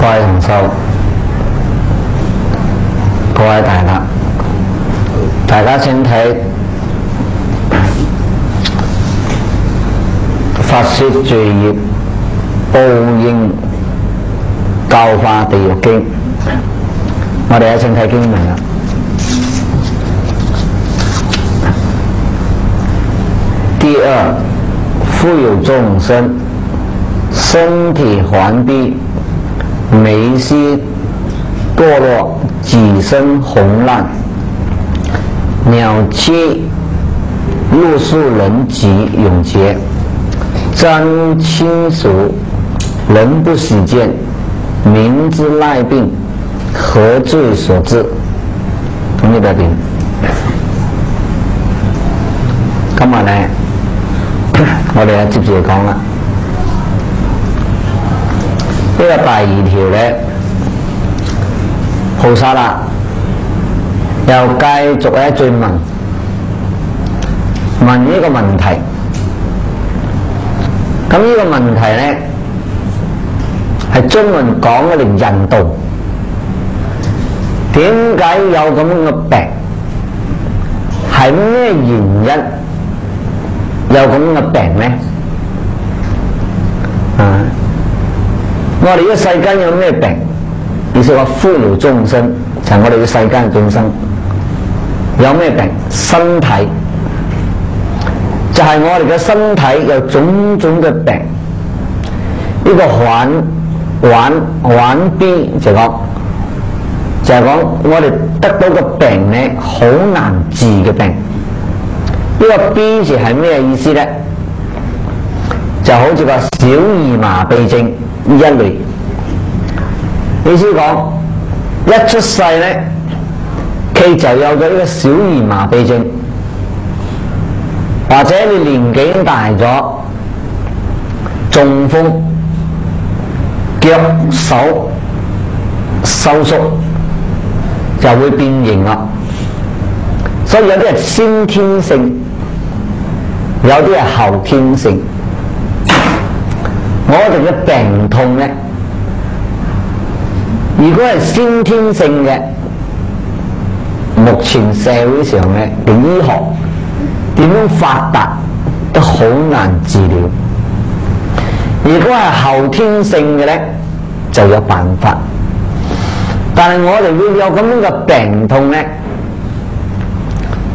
各位同修，各位大家請睇法說罪業報應教化地獄經，我哋請睇經文啦。第二，復有眾生身體頑逼，眉須墮落，己身紅爛，鳥棲露宿人疾永劫，瞻親屬人不喜見，明知賴病，何罪所致？咁呢邊今日呢，我哋接住嚟講啦。呢個第二條呢，菩薩啦，又繼續咧再問呢個問題。咁呢個問題呢，係專門講我哋人道點解有咁樣嘅病，係咩原因有咁樣嘅病呢？我哋呢個世間有咩病？意思話復有眾生，就係我哋嘅世間眾生有咩病？身體就係我哋嘅身體有種種嘅病。呢個頑逼就係講我哋得到嘅病呢，好難治嘅病。呢個逼字係咩意思呢？就好似個小兒麻痹症一類。意思講一出世呢，佢就有咗呢個小兒麻痹症，或者你年紀大咗，中風，腳手收縮就會變形啦。所以有啲係先天性，有啲係後天性。我哋嘅病痛呢，如果係先天性嘅，目前社會上嘅醫學點樣發達都好難治療。如果係後天性嘅呢，就有辦法。但係我哋會有咁樣嘅病痛呢，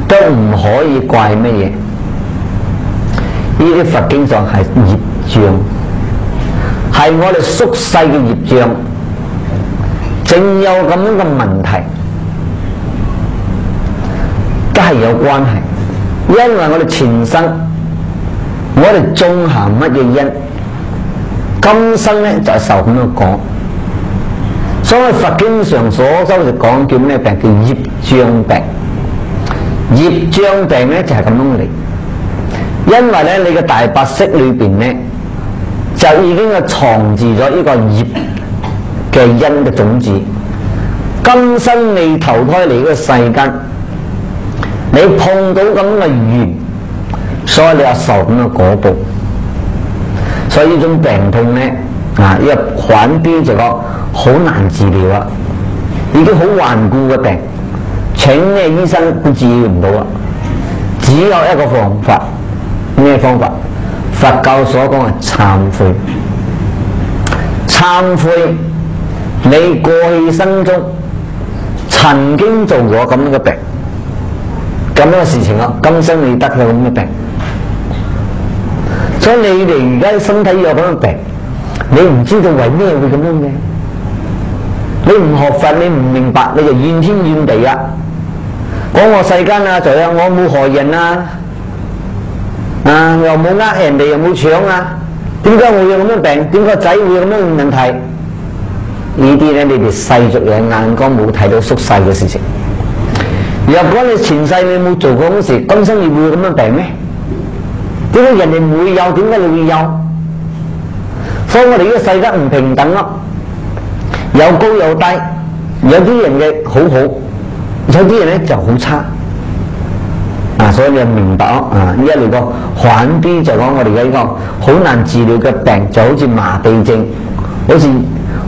都唔可以怪乜嘢。呢啲佛經上係業障，係我哋宿世嘅業障，正有咁樣嘅問題，都係有關係。因為我哋前生，我哋種下乜嘢因，今生呢就係受咁樣果。所以佛經上所修就講叫咩病？叫業障病。業障病呢就係咁樣嚟。因為呢，你嘅大白色裏邊呢，就已經係藏住咗呢個業嘅因嘅種子。今生你投胎嚟呢個世間，你碰到咁嘅緣，所以你有受咁嘅果報。所以呢種病痛呢，呢個頑逼就講好難治療啊，已經好頑固嘅病，請咩醫生都治療唔到啊。只有一個方法。咩方法？佛教所講係懺悔。懺悔你過去生中曾經做過咁樣嘅病，咁樣嘅事情啊，今生你得咗咁嘅病，所以你哋而家身體有咁嘅病，你唔知道為咩會咁樣嘅，你唔學佛，你唔明白，你就怨天怨地啊！講我世間啊，就有我冇害人啊！又冇呃人哋，又冇搶啊！點解我會有咁樣病？點解仔會有咁樣嘅問題？呢啲咧，你哋世俗嘅眼光冇睇到宿世嘅事情。若果你前世你冇做過咁事，今生你會有咁樣病咩？點解人哋唔會有？點解你會有？所以我哋呢個世界唔平等咯，有高有低，有啲人嘅好好，有啲人咧就好差。所以你就明白呢一類個頑逼就講我哋嘅呢個好難治療嘅病，就好似麻痹症，好似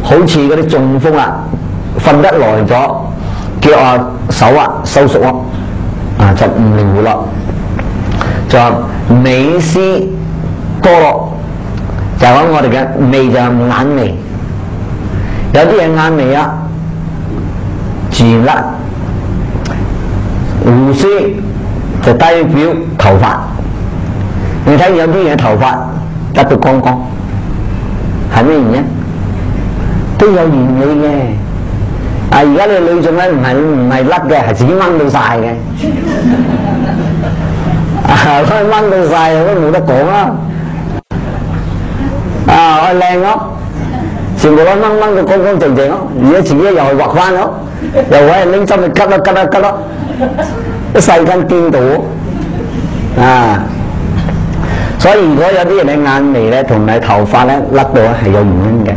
好似嗰啲中風啊，瞓得耐咗，腳啊手啊收縮咯，就唔靈活咯。就尾絲多咯，就講我哋嘅眉就係眼眉，有啲人眼眉啊自然甩，胡鬚就代表頭髮。你睇有啲人頭髮甩到光光，係咩原因？都有原理嘅。而家你女眾咧唔係甩嘅，係自己掹到晒嘅。佢掹到晒都冇得講啦。我靚咯，全部都掹到乾乾淨淨咯，而家自己又係畫翻咯，又揾人拎針去吉咯，一世間顛倒所以如果有啲人嘅眼眉咧同埋頭髮咧甩到係有原因嘅。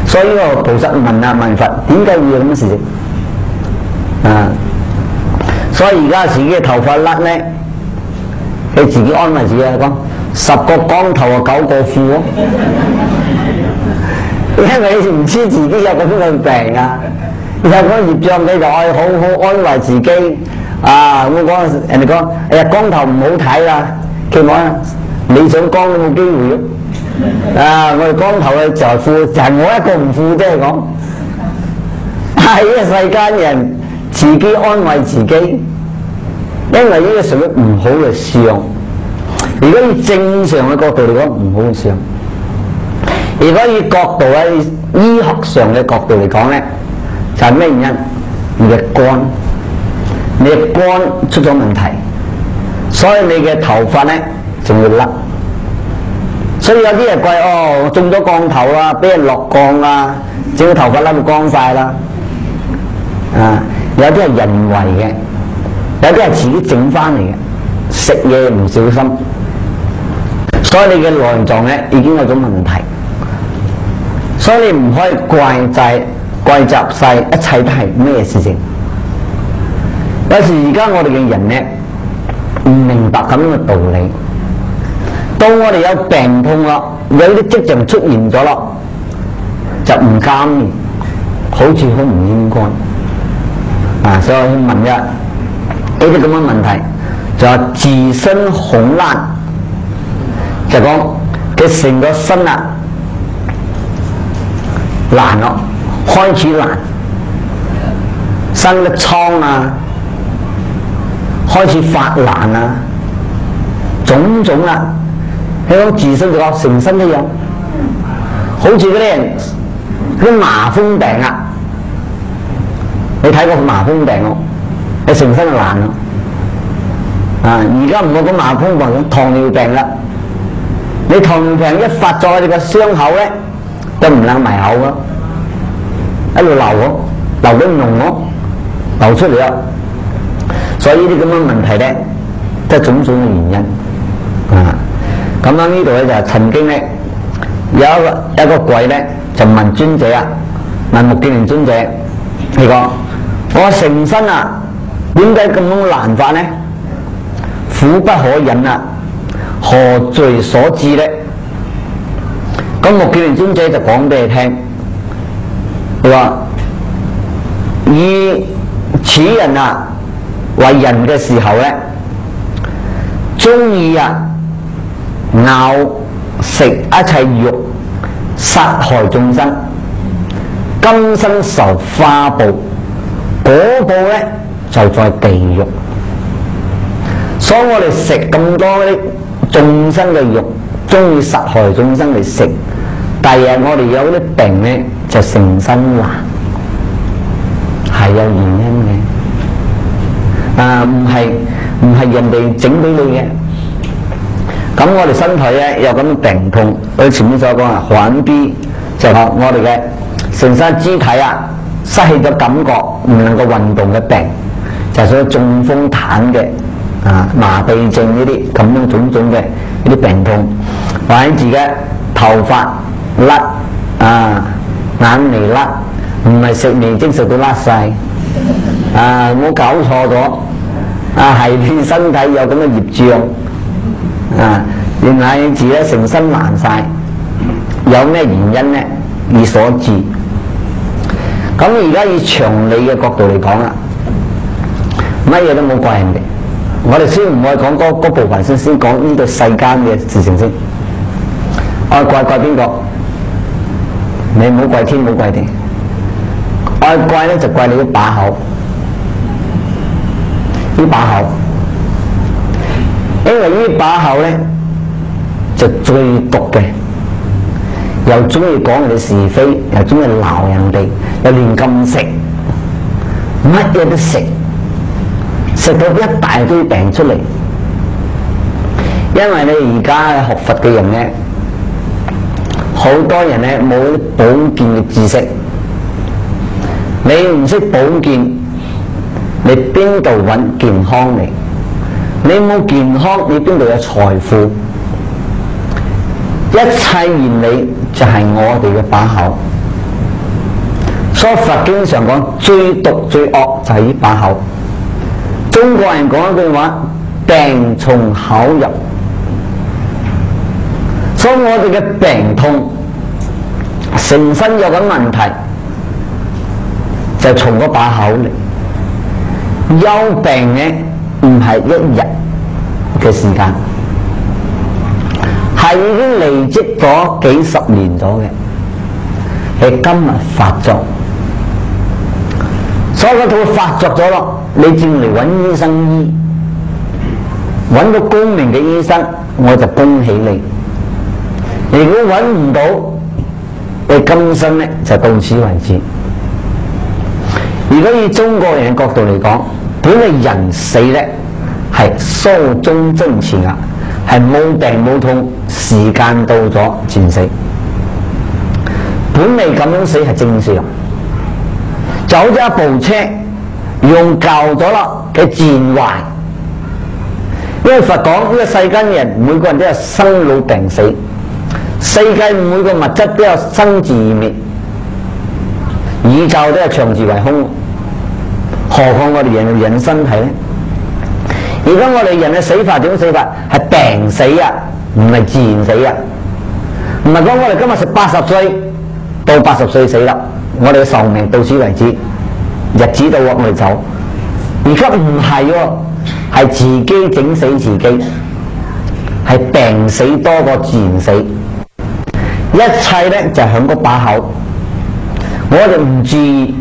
所以呢個菩薩問佛點解會有咁嘅事情所以而家自己嘅頭髮甩咧，你自己安慰自己講10個光頭9個富咯，因為你唔知自己有咁嘅病有嗰個業障，你就愛好好安慰自己咁講人哋講哎呀光頭唔好睇啦，其實你想光都冇機會咯。我哋光頭嘅就係富，就係我一個唔富啫講。係呢個世間人自己安慰自己，因為呢個屬於唔好嘅相。如果以正常嘅角度嚟講，唔好嘅相；如果以角度喺醫學上嘅角度嚟講咧，就係咩原因？你嘅肝出咗問題，所以你嘅頭髮咧仲要甩。所以有啲人怪中咗降頭啊，俾人落降啊，整個頭髮甩到光晒啦。有啲係人為嘅，有啲係自己整翻嚟嘅，食嘢唔小心，所以你嘅內臟咧已經有種問題。所以你唔可以怪責晒一切都係咩事情。有時而家我哋嘅人咧唔明白咁樣嘅道理。當我哋有病痛咯，有啲跡象出現咗咯，就唔甘願，好似好唔應該所以我問一呢啲咁嘅問題，就係自身恐難，就講佢成個身難咯，開始難，生得瘡開始發難種種你講自身就講成身都有，好似嗰啲人啲麻風病你睇過麻風病你成身就爛咯。而家唔好講麻風病，講糖尿病啦。你糖尿病一發作，你個傷口咧都唔能埋口咯，一路流到膿流出嚟啦。所以呢啲咁嘅問題咧，都係種種嘅原因咁呢度咧就曾經咧有一個鬼咧就問尊者問目犍連尊者，佢講我成身點解咁樣難法呢？苦不可忍何罪所致呢？咁目犍連尊者就講俾你聽，佢話以此人為人嘅時候咧，中意咬食一切肉，殺害眾生，今生受花報，果報咧就在地獄。所以我哋食咁多啲眾生嘅肉，中意殺害眾生嚟食，第日我哋有啲病咧就成身爛，係有原因嘅。唔係人哋整俾你嘅。咁我哋身體咧有咁嘅病痛，我前面所講患 B 就係我哋嘅成身肢體失去咗感覺，唔能夠運動嘅病，就係所謂中風癱嘅麻痹症呢啲咁樣種種嘅呢啲病痛，或者自己頭髮甩眼眉甩，唔係食味精食到甩晒冇搞錯咗係你身體有咁嘅業障原來自己成身爛晒，有咩原因呢？以所致。咁而家以常理嘅角度嚟講啦，乜嘢都冇怪人哋。我哋先唔愛講嗰部分先講呢個世間嘅事情先。愛怪邊個？你唔好怪天，唔好怪地。愛怪咧就怪你一把口，呢把口，因為呢把口咧就最毒嘅，又中意講人哋是非，又中意鬧人哋，又亂咁食，乜嘢都食，食到一大堆病出嚟。因為你而家學佛嘅人咧，好多人咧冇保健嘅知識，你唔識保健，你邊度揾健康嚟？你冇健康，你邊度有財富？一切原理就係我哋嘅把口。所以佛經常講最毒最惡就係呢把口。中國人講一句話：病從口入。所以我哋嘅病痛成身有緊問題，就從嗰把口嚟。有病嘅唔係一日嘅時間，係已經累積咗幾十年咗嘅，係今日發作。所以嗰套發作咗咯，你正嚟揾醫生醫，揾到公明嘅醫生，我就恭喜你。如果揾唔到，你今生咧就到此為止。如果以中國人嘅角度嚟講，本嚟人死咧係壽終正寢啊，係冇病冇痛，時間到咗前死。本嚟咁樣死係正常，就好似一部車用舊咗啦，佢自然壞。因為佛講呢個世間人每個人都有生老病死，世界每個物質都有生自滅，宇宙都係長住為空，何況我哋人嘅身體呢？而家我哋人嘅死法點死法？係病死啊，唔係自然死啊。唔係講我哋今日食80歲到80歲死啦，我哋嘅壽命到此為止，日子到我哋走。而家唔係喎，係自己整死自己，係病死多過自然死。一切咧就響嗰把口，我哋唔注意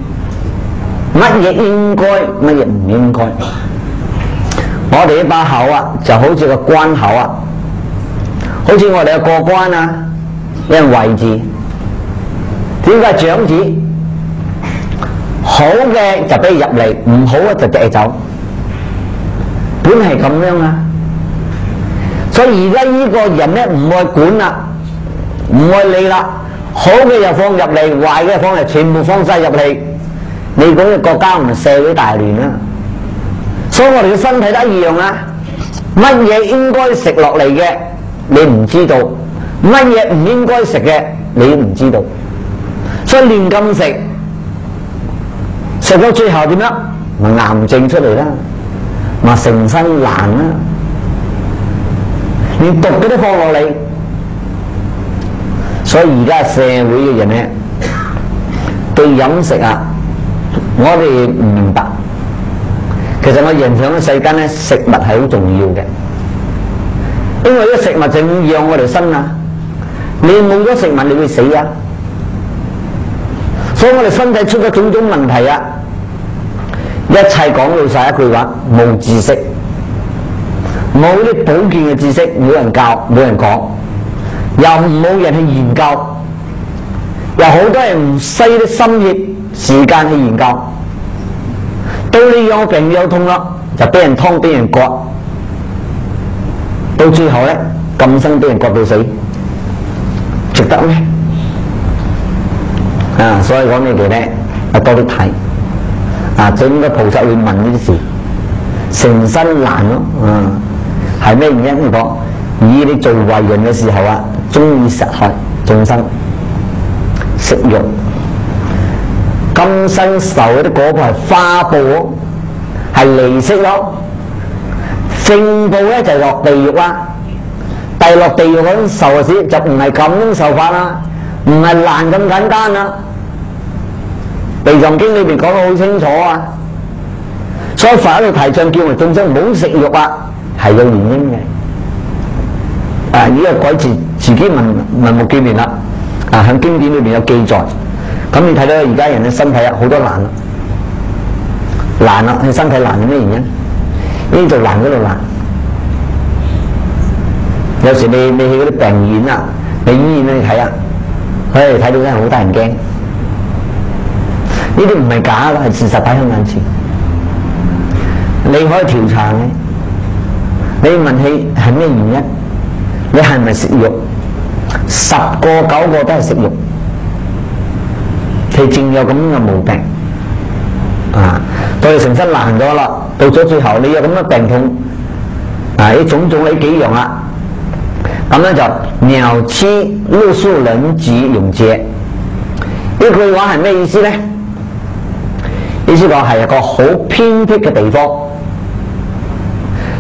乜嘢應該，乜嘢唔應該。我哋呢把口啊，就好似個關口啊，好似我哋嘅過關啊，有人圍住。點解掌子？好嘅就俾佢入嚟，唔好嘅就掟走。本係咁樣啊，所以而家呢個人咧唔愛管啦，唔愛理啦，好嘅又放入嚟，壞嘅放嚟，全部放晒入嚟。你講嘅國家唔係社會大亂啦，所以我哋嘅身體都一樣啊。乜嘢應該食落嚟嘅，你唔知道；乜嘢唔應該食嘅，你唔知道。所以亂咁食，食到最後點樣？咪癌症出嚟啦，咪成身爛啦，連毒都放落嚟。所以而家社會嘅人咧，對飲食啊，我哋唔明白。其實我人上嘅世間咧，食物係好重要嘅，因為啲食物就養我哋身啊。你冇咗食物，你會死啊。所以我哋身體出咗種種問題啊，一切講到晒一句話：冇知識，冇啲保健嘅知識，冇人教，冇人講，又冇人去研究，又好多人唔嘥啲心血時間去研究，到你有病有痛啦，就俾人劏俾人割，到最後咧咁生俾人割到死，值得咩？啊，所以講你哋咧多啲睇啊，整個菩薩會問呢啲事，成身爛咯，係咩原因？你講以你做為人嘅時候啊，中意殺害眾生，食肉，今生受嗰啲果報係花報，係利息咯。正報咧就落地獄啦，但係落地獄嗰種受嘅時就唔係咁樣受法啦。唔係難咁簡單啦。地藏經裏邊講得好清楚啊，所以佛喺度提倡叫我哋眾生唔好食肉啊，係有原因嘅。呢個改自己文目記面啦，喺經典裏邊有記載。咁你睇到而家人嘅身體啊，好多難啦，佢身體難係咩原因？呢度難嗰度難。有時你去嗰啲病院啊，你醫院去睇啊，睇到真係好得人驚。呢啲唔係假嘅，係事實擺喺眼前。你可以調查嘅，你問佢係咩原因？你係咪食肉？10個9個都係食肉，佢正有咁嘅毛病到你成身爛咗啦，到咗最後你有咁嘅病痛呢種種呢幾樣啦，咁咧就鳥欺露宿人疾永劫。呢句話係咩意思咧？意思講係一個好偏僻嘅地方，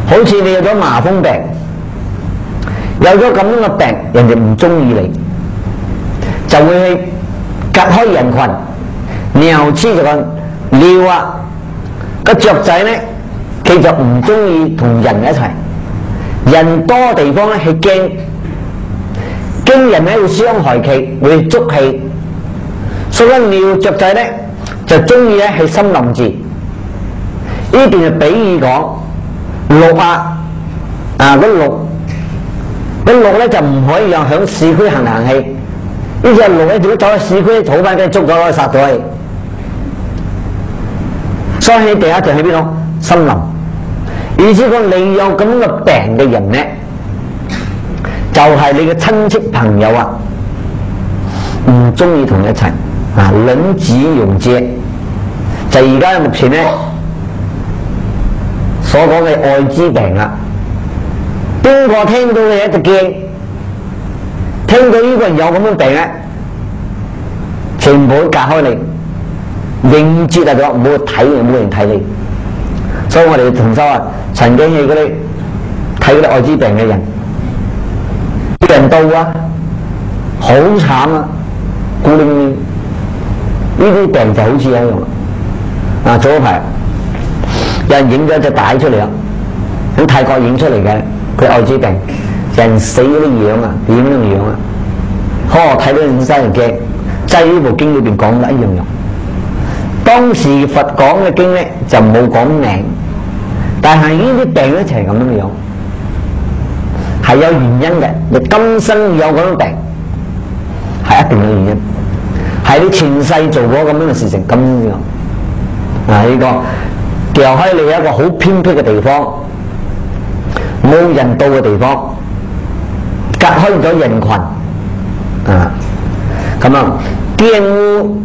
好似你有咗麻風病，有咗咁樣嘅病，人哋唔中意你，就會去隔開人群。鳥黐就個鳥啊，個雀仔咧，佢就唔中意同人一齊。人多地方咧，佢驚人咧會傷害佢，會捉佢。所以鳥雀仔咧就中意咧喺森林住。呢段係比喻講鹿個鹿咧就唔可以讓響市區行嚟行去。呢隻鹿咧如果走喺市區，土翻俾捉咗攞去殺咗佢。所以第一就喺邊度？森林。意思講你有咁嘅病嘅人咧，就係你嘅親戚朋友啊，唔中意同你一齊卵子溶借，就而家目前咧所講嘅艾滋病啦。邊個聽到嘅一就驚，聽到呢個人有咁嘅病咧，全部都隔開你，應接就咗，唔好睇，冇人睇你。所以我哋同修啊，曾經去嗰啲睇嗰啲艾滋病嘅人，啲人到啊，好慘啊，孤零零。呢啲病就好似一樣早排有人影咗隻帶出嚟啊，喺泰國影出嚟嘅，佢艾滋病，人死嗰啲樣啊，點樣樣啊？睇到人生人驚，即係呢部經裏邊講得一樣樣。當時佛講嘅經咧就冇講名，但係呢啲病一齊咁樣樣，係有原因嘅。你今生有嗰種病，係一定有原因，係你前世做過咁樣嘅事情咁樣。呢個掉開你一個好偏僻嘅地方，冇人到嘅地方，隔開咗人群咁啊，玷污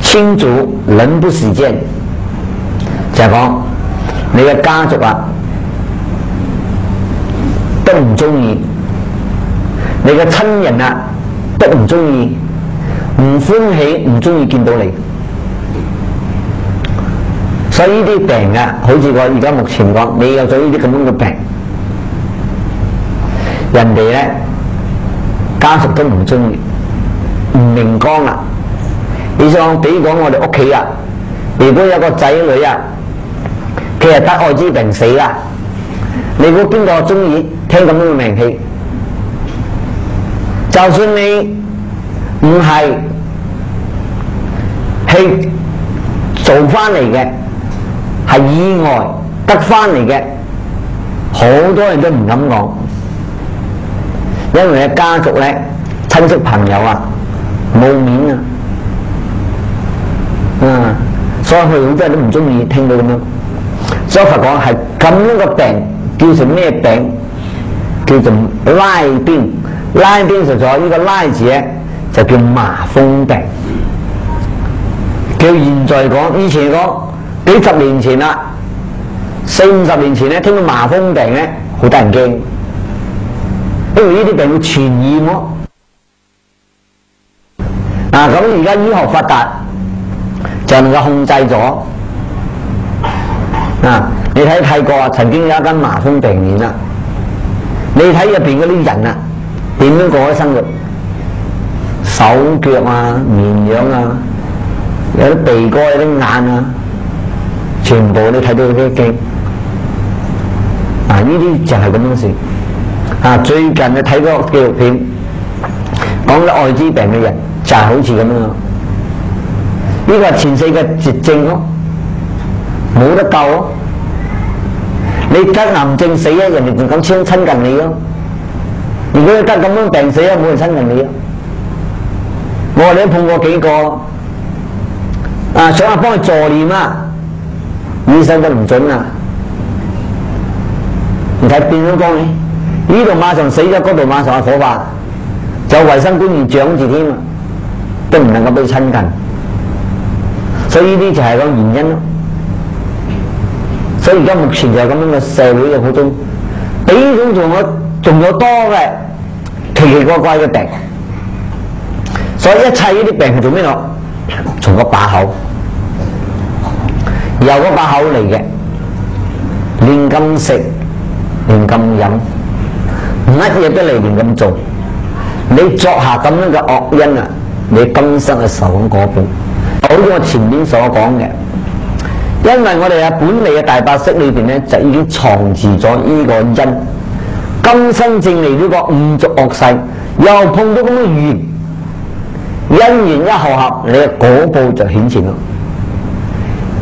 親族人不喜見，就係講你嘅家族啊都唔中意，你嘅親人啊都唔中意，唔歡喜，唔中意見到你。所以呢啲病啊，好似我而家目前講，你有咗呢啲咁樣嘅病，人哋咧家屬都唔中意，唔明光啦。你想比如講我哋屋企啊，如果有個仔女啊，佢係得艾滋病死啦，你估邊個中意聽咁樣嘅名氣？就算你唔係去做翻嚟嘅，係意外得翻嚟嘅，好多人都唔敢講，因為你家族咧、親戚朋友啊冇面啊。所以佢好多人都唔中意聽到咁樣。所以佛講係咁樣嘅病叫做咩病？叫做拉邊。拉邊實在呢個拉字咧就叫麻風病。叫現在講，以前講幾十年前啦，40-50年前咧，聽到麻風病咧好得人驚，因為呢啲病會傳染喎。咁而家醫學發達，就能夠控制咗。你睇泰國啊，曾經有一間麻風病院啦，你睇入邊嗰啲人啊，點樣過嘅生活？洗手腳啊、面樣啊，有啲鼻哥、有啲眼啊，全部你睇到佢啲經。啊！呢啲就係咁樣事。啊！最近你睇嗰個紀錄片，講啲艾滋病嘅人就係好似咁樣。呢個係全世界絕症咯，冇得救咯。你得癌症死啊，人哋仲敢親近你咯。如果你得咁樣病死啊，冇人親近你啊。我哋都碰過幾個，啊想下幫佢助念啊，醫生都唔準啊。你睇變咗光呢度馬上死咗，嗰度馬上係火化，就衛生官員長住添啊，都唔能夠俾佢親近。所以呢啲就係個原因咯。所以而家目前就係咁樣嘅社會嘅嗰種，比呢種仲有多嘅奇奇怪怪嘅病。所以一切呢啲病係做咩咯？從個把口，由個把口嚟嘅，亂咁食，亂咁飲，乜嘢都嚟亂咁做。你作下咁樣嘅惡因啊，你今生係受緊果報。好似我前面所講嘅，因為我哋本嚟嘅大白色裏邊咧，就已經藏住咗呢個因。今生正嚟呢個五濁惡世，又碰到咁嘅緣，因緣一合合，你嘅果報就顯現咯。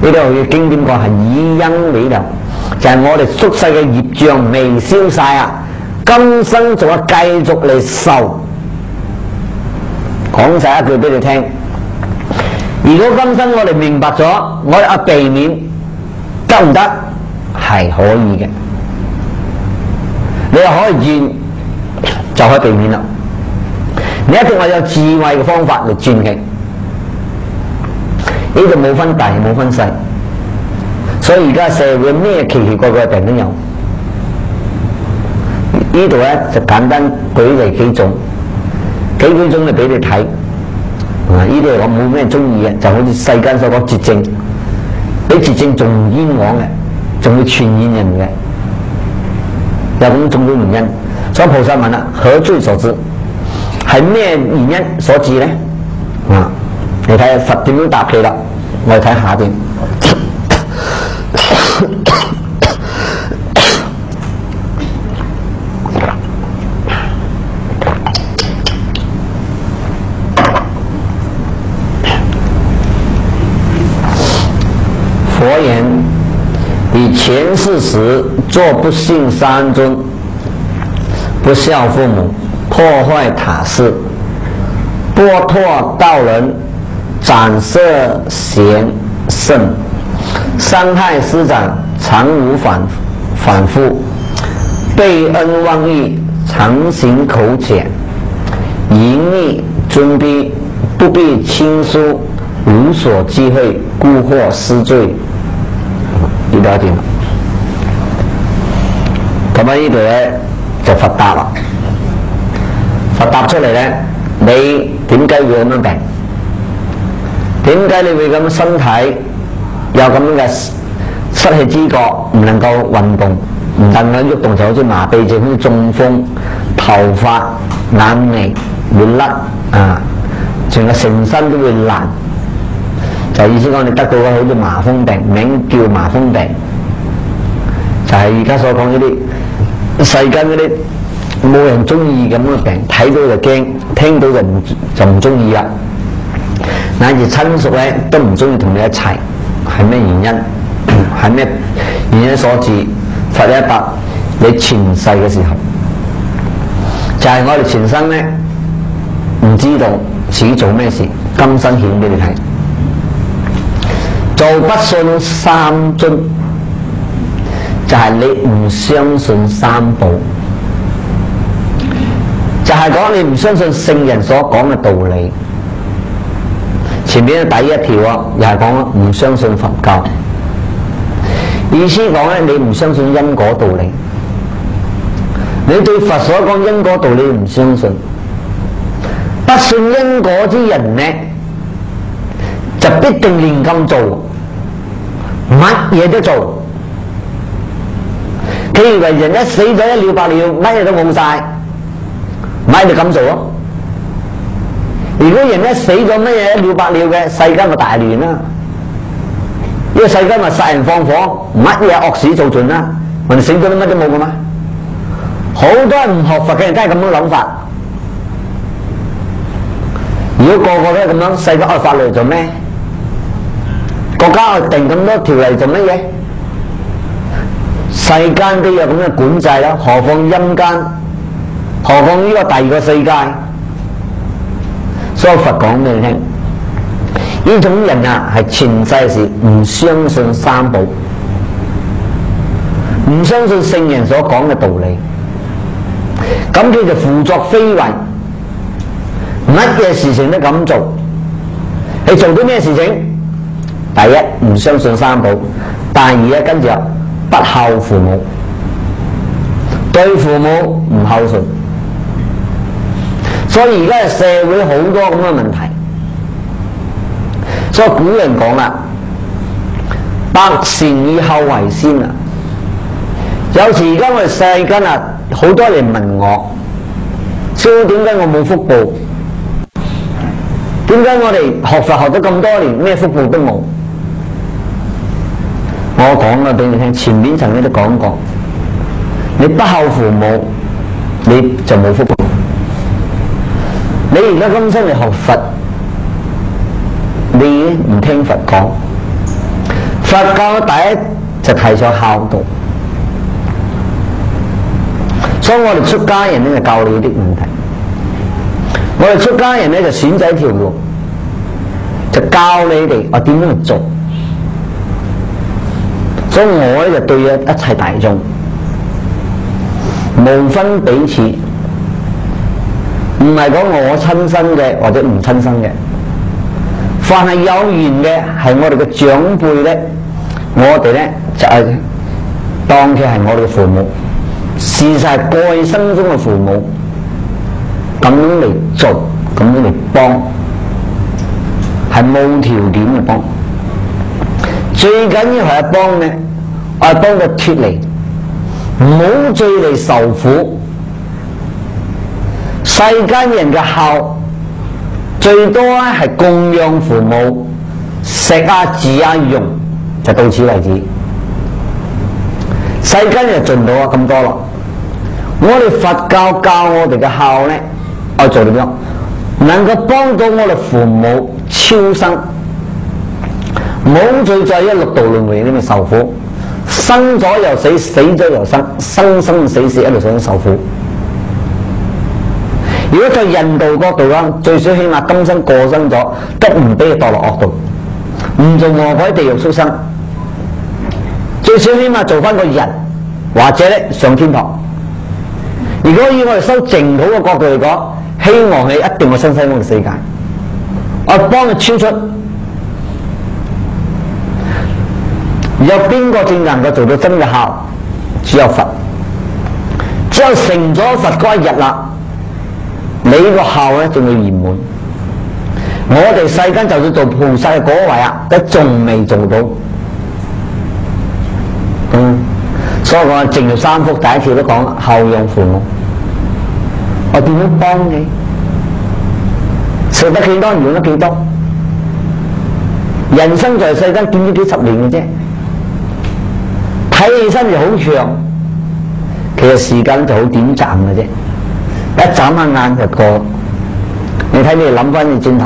呢度嘅經典講係以因為流，就係我哋宿世嘅業障未消晒啊，今生仲有繼續嚟受。講晒一句俾你聽。如果今生我哋明白咗，我哋避免得唔得？係可以嘅，你又可以轉，就可以避免啦。你一定係有智慧嘅方法嚟轉嘅，呢度冇分大冇分細，所以而家社會咩奇奇怪怪嘅病都有。呢度咧就簡單舉例幾種嚟俾你睇。呢啲我冇咩中意嘅，就好似世間所講絕症，比絕症仲冤枉嘅，仲會傳染人嘅，有咁種種原因。所以菩薩問啦：何罪所致？係咩原因所致咧？你睇下佛點樣答佢啦？我哋睇下邊。佛言：以前世時作不信三尊，不孝父母，破壞他事，剝奪道人，斬殺賢聖，傷害師長，常無反覆，背恩忘義，常行口儉，淫逆尊卑，不必親疏，無所忌諱，故獲施罪。呢度一點，咁喺呢度咧就佛答啦。佛答出嚟咧，你點解會咁樣病？點解你會咁身體有咁樣嘅失去知覺，唔能夠運動，唔能夠喐動，就好似麻痹症，好似中風，頭髮眼眉會甩啊，全個成身都會爛。就意思講你得到嘅好似麻風病，名叫麻風病，就係而家所講呢啲世間嗰啲冇人中意咁嘅病，睇到就驚，聽到就唔中意啦。乃至親屬咧都唔中意同你一齊，係咩原因？係咩原因所致？佛一答：你前世嘅時候，就係我哋前生咧唔知道自己做咩事，今生顯俾你睇。做不信三尊，就係你唔相信三寶，就係講你唔相信聖人所講嘅道理。前面嘅第一條啊，又係講唔相信佛教，意思講咧你唔相信因果道理，你對佛所講因果道理唔相信，不信因果之人呢，就必定亂咁做，乜嘢都做。佢以為人一死咗一了百了，乜嘢都冇晒，咪就咁做咯。如果人一死咗乜嘢一了百了嘅，世間咪大亂啦。呢個世間咪殺人放火，乜嘢惡事做盡啦。我哋死咗都乜都冇噶嘛。好多人唔學佛嘅人都係咁樣諗法。如果個個都係咁樣，世界愛法律做咩？國家愛定咁多條例做乜嘢？世間都有咁嘅管制啦，何況陰間，何況呢個第二個世界？所以佛講俾你聽，呢種人啊係前世時唔相信三寶，唔相信聖人所講嘅道理，咁佢就胡作非為，乜嘢事情都咁做。你做啲咩事情？第一唔相信三寶，第二咧跟住不孝父母，對父母唔孝順。所以而家嘅社會好多咁嘅問題，所以古人講啦，百善以孝為先啊。有時而家我哋世間啊，好多人問我，師父點解我冇福報？點解我哋學佛學咗咁多年，咩福報都冇？我講啦俾你聽，前面曾經都講過，你不孝父母，你就冇福報。你而家今生嚟學佛，你唔聽佛講，佛教第一就提倡孝道，所以我哋出家人咧就教你啲問題，我哋出家人咧就選擇一條路，就教你哋我點樣去做，所以我咧就對一切大眾無分彼此。唔係講我親生嘅或者唔親生嘅，凡係有緣嘅係我哋嘅長輩咧，我哋咧就係當佢係我哋嘅父母，事實係過生中嘅父母，咁樣嚟做，咁樣嚟幫，係冇條件嘅幫。最緊要係幫咧，我係幫佢脫離，唔好再嚟受苦。世間人嘅孝最多咧係供養父母，食啊住啊用，就到此為止。世間人就盡到咁多啦。我哋佛教教我哋嘅孝咧，我做點樣？能夠幫到我哋父母超生，唔好再在一六道輪迴裏面受苦，生咗又死，死咗又生，生生死死一路想受苦。如果在印度角度啦，最少起碼今生過生咗，都唔俾佢墮落惡道，唔做餓鬼地獄畜生，最少起碼做翻個人，或者咧上天堂。如果以我哋修淨土嘅角度嚟講，希望佢一定會生西方嘅世界，我幫佢超出。有邊個正能夠做到真嘅孝？只有佛，只有成咗佛嗰一日啦。你個孝咧仲要圓滿，我哋世間就算做菩薩嘅嗰位啊，都仲未做到。所以我淨業三福第一條都講孝養父母，我點樣幫你？食得幾多，用得幾多？人生在世間短短幾十年嘅啫，睇起身就好長，其實時間就好短暫嘅啫。一眨下眼就過，你睇你哋諗翻你轉頭，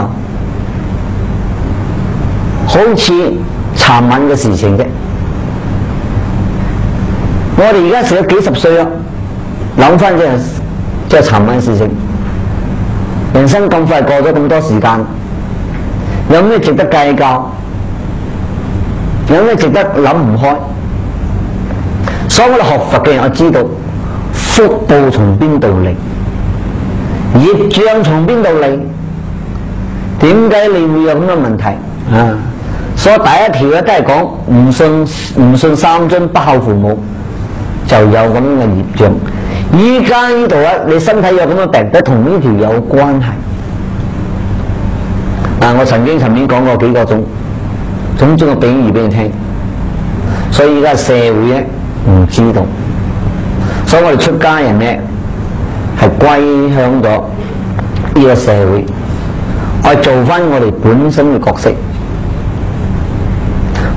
好似殘忍嘅事情啫。我哋而家食咗幾十歲啦，諗翻即係殘忍嘅事情。人生咁快過咗咁多時間，有咩值得計較？有咩值得諗唔開？所以我哋學佛嘅人，我知道福報從邊度嚟？業障從邊度嚟？點解你會有咁嘅問題啊？所以第一條咧都係講唔信三尊，不孝父母，就有咁嘅業障。依家呢度咧，你身體有咁嘅病，都同呢條有關係。我曾經講過幾個種嘅比喻俾你聽，所以依家社會咧唔知道，所以我哋出家人咧係歸向咗呢個社會，我做翻我哋本身嘅角色。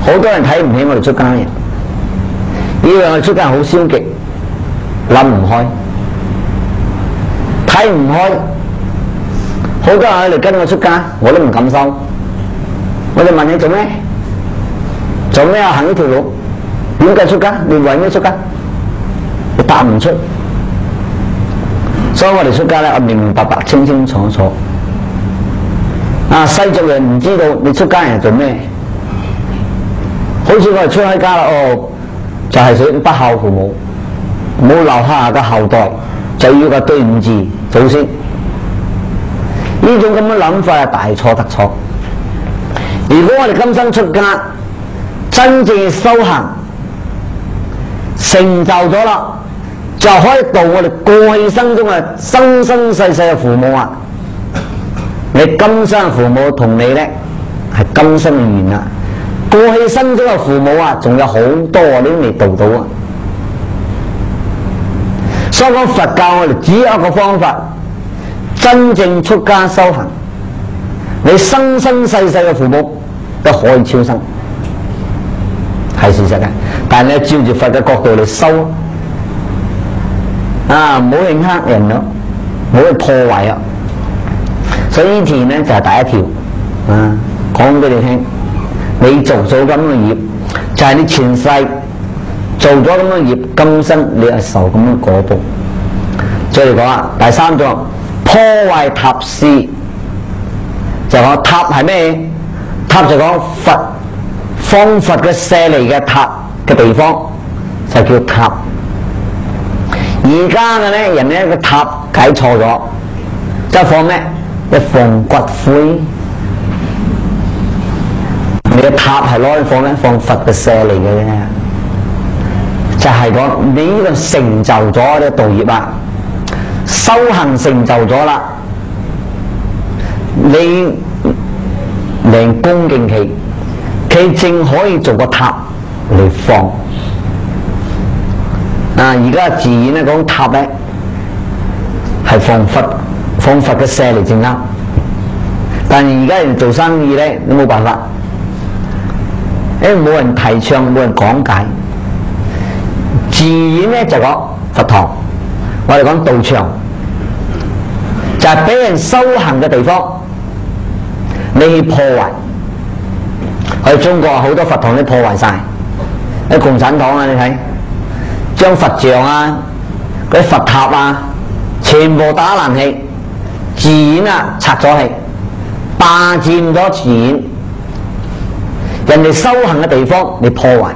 好多人睇唔起我哋出家人，以為我哋出家人好消極，諗唔開，睇唔開。好多人喺度跟我出家，我都唔敢收。我就問你做咩？做咩行呢條路？點解出家？你為咩出家？你答唔出。所以我哋出家咧，我明明白白、清清楚楚。世俗人唔知道你出家人係做咩。好似我哋出開家啦，就係想不孝父母，冇留下個後代，就要個對唔住祖先。呢種咁嘅諗法係大錯特錯。如果我哋今生出家，真正修行成就咗啦，就可以度我哋過去生中嘅生生世世嘅父母啊！你今生父母同你咧係今生嘅緣啊！過去生中嘅父母啊，仲有好多你都未度到啊！所以講佛教我哋只有一個方法，真正出家修行，你生生世世嘅父母都可以超生，係事實嘅。但係你照住佛嘅角度嚟修啊，唔好去黑人咯，唔好去破壞啊！所以呢條咧就係第一條啊，講俾你聽。你做咗咁嘅業，就係你前世做咗咁嘅業，今生你係受咁嘅果報。再嚟講啊，第三種破壞塔寺，就講塔係咩？塔就講佛放佛嘅舍利嘅塔嘅地方，就叫塔。而家嘅咧人咧個塔解錯咗，即係放咩？一放骨灰。你嘅塔係攞嚟放咩？放佛嘅舍利嘅啫，就係講你呢個成就咗呢道業啊，修行成就咗啦，你令恭敬佢正可以做個塔嚟放。而家自然咧講塔咧係放佛嘅舍利正啱，但係而家人做生意咧都冇辦法。因為冇人提倡，冇人講解，自然咧就講佛堂，我哋講道場，就係俾人修行嘅地方，你去破壞。我哋中國好多佛堂都破壞晒，喺共產黨啊，你睇，將佛像啊、嗰啲佛塔啊，全部打爛氣，自然啊拆咗氣，霸佔咗自然。人哋修行嘅地方，你破壞，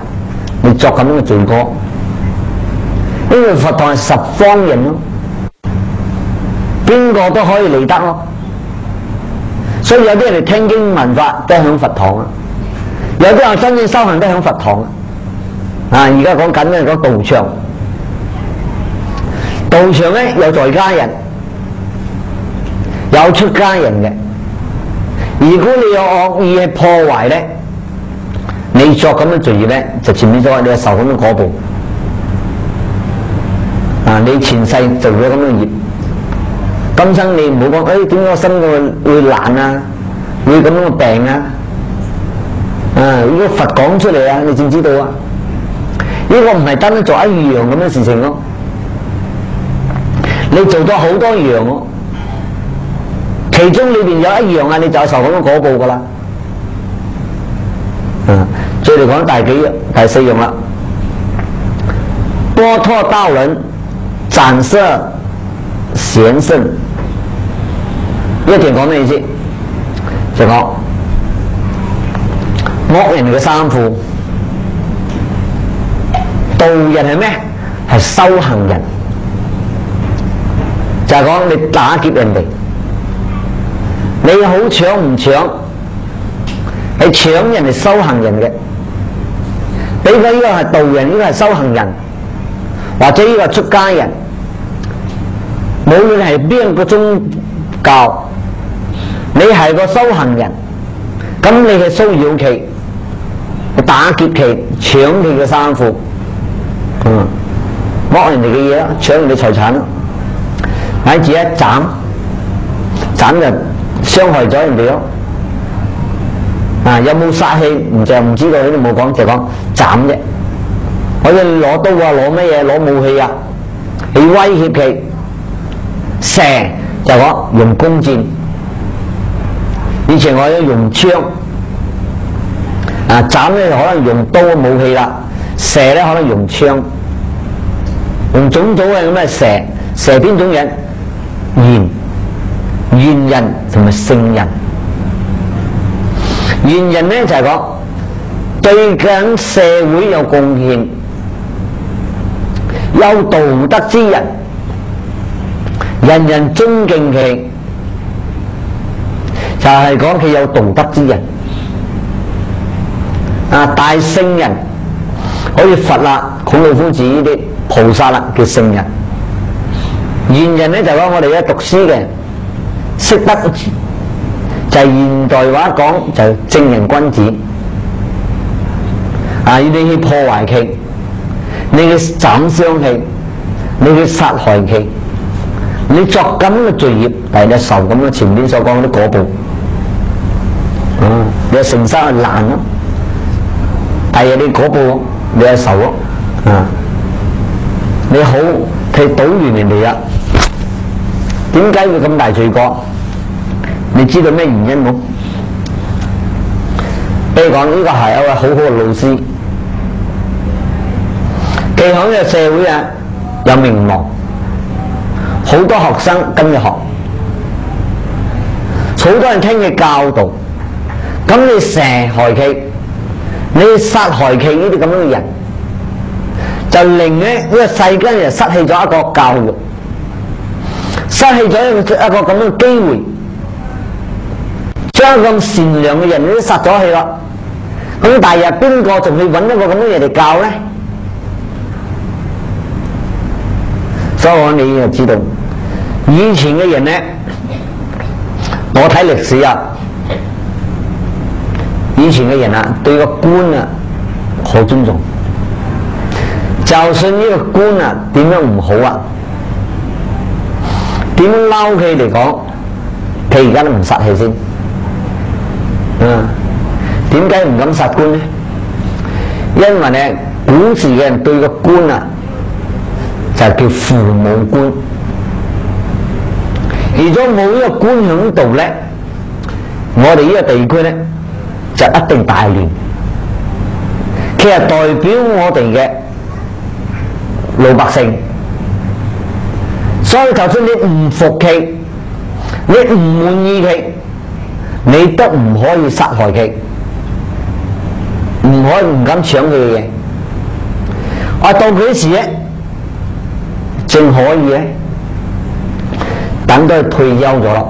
你作咁樣嘅罪過。呢個佛堂係十方人咯，邊個都可以嚟得咯。所以有啲人嚟聽經聞法都響佛堂啊，有啲人真正修行都響佛堂啊。而家講緊咧講道場，道場咧有在家人，有出家人嘅。如果你有惡意去破壞咧，你作咁嘅罪業咧，就前面咗你係受咁嘅果報。你前世做咗咁嘅業，今生你唔好講，點解我身會爛啊，會咁樣嘅病啊？如果佛講出嚟啊，你知唔知道啊？呢個唔係單單做一樣咁嘅事情咯，你做咗好多樣咯，其中裏邊有一樣啊，你就係受咁嘅果報噶啦。再嚟講第四樣啦，多托道人展示賢聖。呢一段講咩意思？就講惡人嘅衫褲，道人係咩？係修行人，就係講你打劫人哋，你好搶唔搶？係搶人哋修行人嘅。比如呢個係道人，呢個係修行人，或者呢個係出家人，無論係邊個宗教，你係個修行人，咁你係騷擾佢，打劫佢，搶佢嘅衫褲，剝人哋嘅嘢咯，搶人哋財產咯，喺自己斬就傷害咗人哋咯。有冇殺氣唔知道，呢啲冇講，就講斬啫。可以攞刀啊，攞乜嘢，攞武器啊，去威脅佢。蛇就講用弓箭，以前我都用槍，斬咧可能用刀武器啦，蛇咧可能用槍，用種種嘅咁嘅蛇。蛇邊種人？賢人同埋聖人。賢人咧就係講對緊社會有貢獻、有道德之人，人人尊敬佢，就係講佢有道德之人。大聖人好似佛啦、孔老夫子呢啲菩薩啦，叫聖人。賢人咧就講我哋而家讀書嘅識得，就係現代話講就係正人君子。你去破壞佢，你去斬傷佢，你去殺害佢，你作咁嘅罪業，但係你受咁嘅前面所講嗰啲果報。你嘅成生係爛咯，但係你果報你係受咯。你好佢搗亂人哋啦，點解會咁大罪過？你知道咩原因冇？比如講呢個係一位好好嘅老師，佢喺呢個社會有名望，好多學生跟佢學，好多人聽佢教導。咁你蛇害佢，你殺害佢呢啲咁樣嘅人，就令呢個世間人失去咗一個教育，失去咗一個咁樣嘅機會，將咁善良嘅人都殺咗去啦。咁第日邊個仲去揾一個咁嘅嘢嚟教呢？所以你就知道以前嘅人呢，我睇歷史以前嘅人對個官好尊重，就算呢個官點樣唔好點樣嬲佢嚟講，佢而家都唔殺氣先。點解唔敢殺官呢？因為呢古時嘅人對個官就叫父母官，如果冇呢個官喺度呢，我哋呢個地區呢就一定大亂。佢係代表我哋嘅老百姓，所以就算你唔服佢，你唔滿意佢，你都唔可以殺害佢，唔敢搶佢嘅嘢。到幾時咧，正可以咧，等到佢退休咗啦，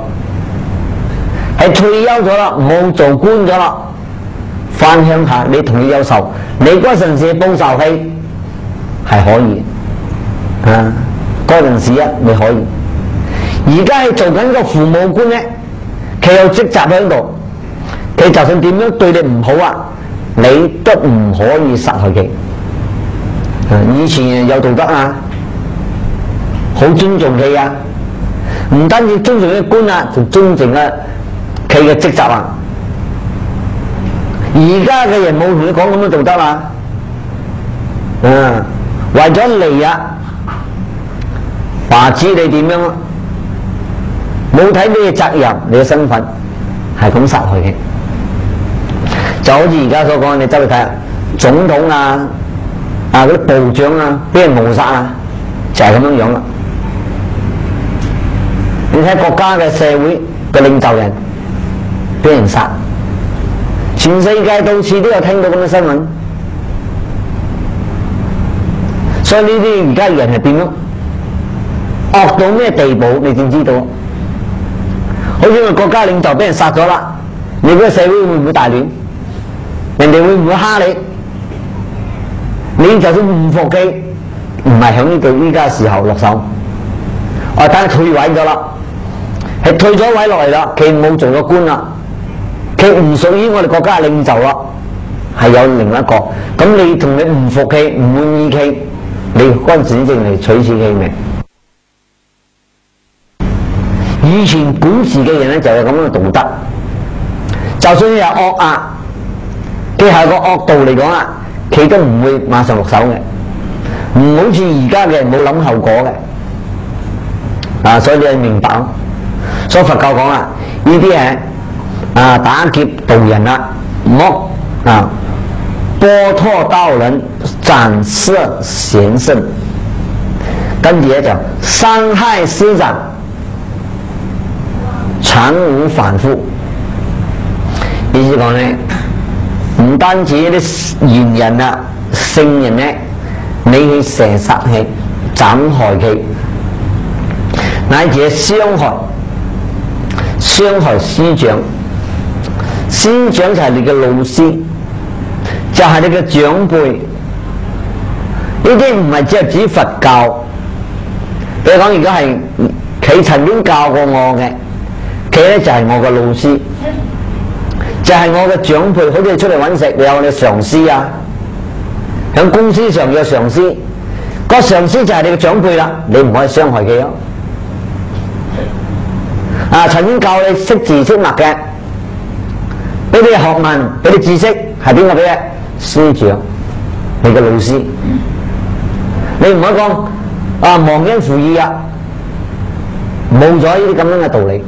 係退休咗啦，冇做官咗啦，翻鄉下你同佢有仇，你嗰陣時報仇氣係可以嗰陣時你可以。而家係做緊個父母官咧，佢有職責喺度，佢就算點樣對你唔好你都唔可以殺害佢。以前有道德好尊重佢唔單止尊重啲官仲尊重佢嘅職責而家嘅人冇同你講咁嘅道德為咗利話知你點樣冇睇你嘅責任，你嘅身份係咁殺害佢。就好似而家所講，你走去睇總統嗰啲部長俾人謀殺就係咁樣樣啦。你睇國家嘅社會嘅領袖人俾人殺，全世界到處都有聽到咁嘅新聞。所以呢啲而家嘅人係點樣惡到咩地步？你點知道？好似個國家領袖俾人殺咗啦，你嗰個社會會唔會大亂？人哋會唔會蝦你？你就算唔服氣，唔係響呢度依家時候落手，等佢退位咗啦，係退咗位落嚟啦，佢冇做咗官啦，佢唔屬於我哋國家嘅領袖啦，係有另一個。咁你同你唔服氣、唔滿意佢，你嗰陣時正嚟取此佢命。以前古時嘅人咧就有咁樣嘅道德，就算有惡啊，佢係個惡道嚟講啦，佢都唔會馬上落手嘅，唔好似而家嘅冇諗後果嘅。所以你明白咯。所以佛教講啦，呢啲係打劫盜人啦，剝剝拖刀人，斬殺賢聖，跟住咧就傷害師長，常無反覆。意思講咧，唔單止啲賢人啊、聖人咧，你去射殺佢、斬害佢，乃至傷害師長。師長就係你嘅老師，就係你嘅長輩。呢啲唔係只係指佛教。比如講，如果係佢曾經教過我嘅，佢咧就係我嘅老師，就係我嘅長輩。好似你出嚟揾食，你有你上司啊，喺公司上有上司，個上司就係你嘅長輩啦，你唔可以傷害佢咯。曾經教你識字識墨嘅，俾你學問，俾你知識，係邊個俾嘅？師長，你嘅老師。你唔可以講忘恩負義啊，冇咗呢啲咁樣嘅道理。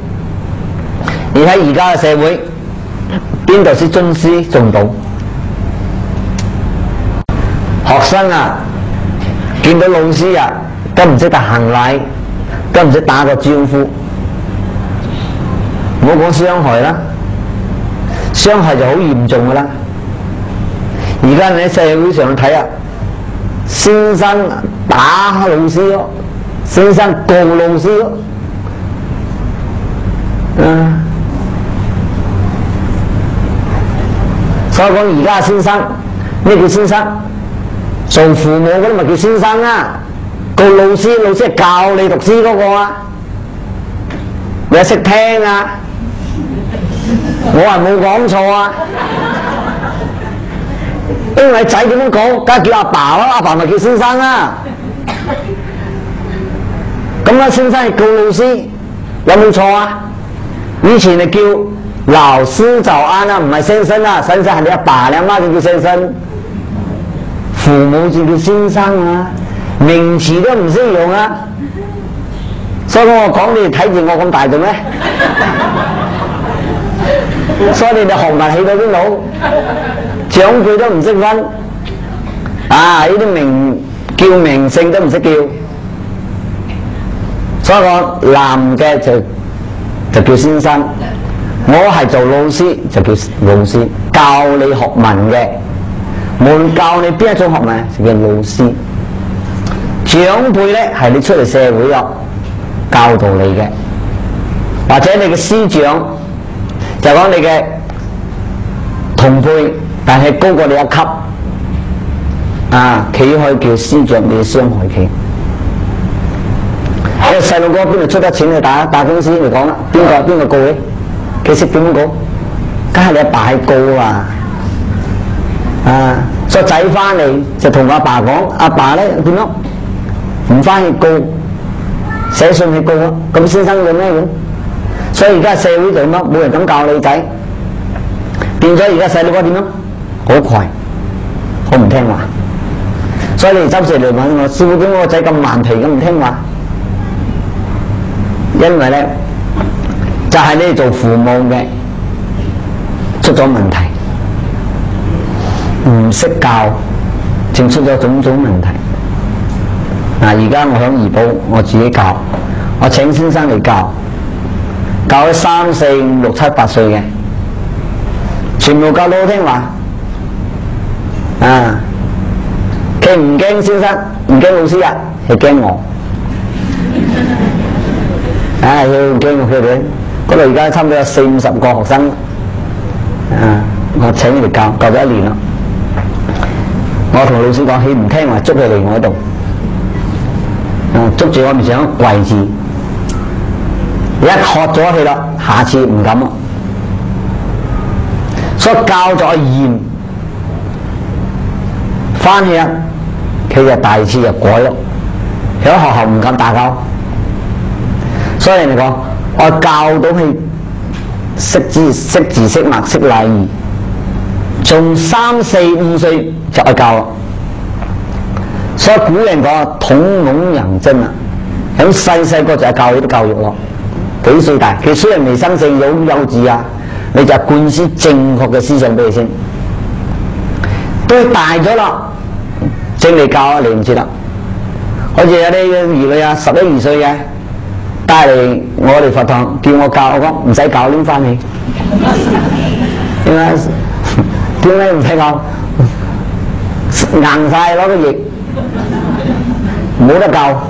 你睇而家嘅社會，邊度識尊師重道？學生啊，見到老師啊，都唔識得行禮，都唔識打個招呼。唔好講傷害啦，傷害就好嚴重噶啦。而家你喺社會上睇啊，先生打老師咯，先生告老師咯，所以講而家先生，咩叫先生？做父母嗰啲咪叫先生啊？告老師，老師係教你讀書嗰個啊，你識聽啊？我係冇講錯啊，因為仔點樣講，梗係叫阿爸咯，阿爸咪叫先生啦。咁啊，先生係告老師，有冇錯啊？以前係叫老師早安啊，唔係先生啊，先生係你阿爸你阿媽就叫先生，父母就叫先生啊，名詞都唔識用啊。所以我講你哋睇住我咁大做咩？所以你哋學問起到邊度？長輩都唔識分，呢啲名叫名姓都唔識叫。所以我男嘅就叫先生，我係做老師就叫老師，教你學問嘅，無論教你邊一種學問就叫老師。長輩咧係你出嚟社會咯，教導你嘅，或者你嘅師長。就講你嘅同輩，但係高過你一級，佢可以叫師長，你傷害佢。一個細路哥邊度出得錢去打公司嚟講啦？邊個告你？佢識點樣告？梗係你阿爸係告啊！個仔翻嚟就同阿爸講，阿爸咧點樣？唔翻去告，寫信去告啊！咁先生有咩用？所以而家社會就咁樣，冇人咁教你仔，變咗而家細路哥點樣？好快，好唔聽話。所以你周時嚟問我，師父點解我個仔咁頑皮咁唔聽話？因為咧，就係你哋做父母嘅出咗問題，唔識教，正出咗種種問題。而家我響怡保，我自己教，我請先生嚟教。教咗3、4、5、6、7、8歲嘅，全部教到好聽話。佢唔驚先生，唔驚老師啊，係驚我。要驚佢哋，嗰度而家差唔多有40、50個學生。我請佢哋教咗1年啦。我同老師講，佢唔聽話，捉佢嚟我度，捉住我面上跪住。一喝咗佢啦，下次唔敢咯。所以教咗嚴，翻去啊，佢就第二次就改咯。喺學校唔敢打交，所以人哋講我教到佢識字識物識禮儀，從3、4、5歲就去教啦。所以古人講統籠養真啊，喺細個就係教呢啲教育咯。幾歲大？佢雖然未生性有幼稚啊，你就灌輸正確嘅思想俾佢先。到佢大咗啦，正嚟教啊，嚟唔切啦。好似有啲兒女啊，11、12歲嘅帶嚟我哋佛堂，叫我教，我講唔使教，拎翻去。點解唔使教？硬晒攞個翼，冇得教。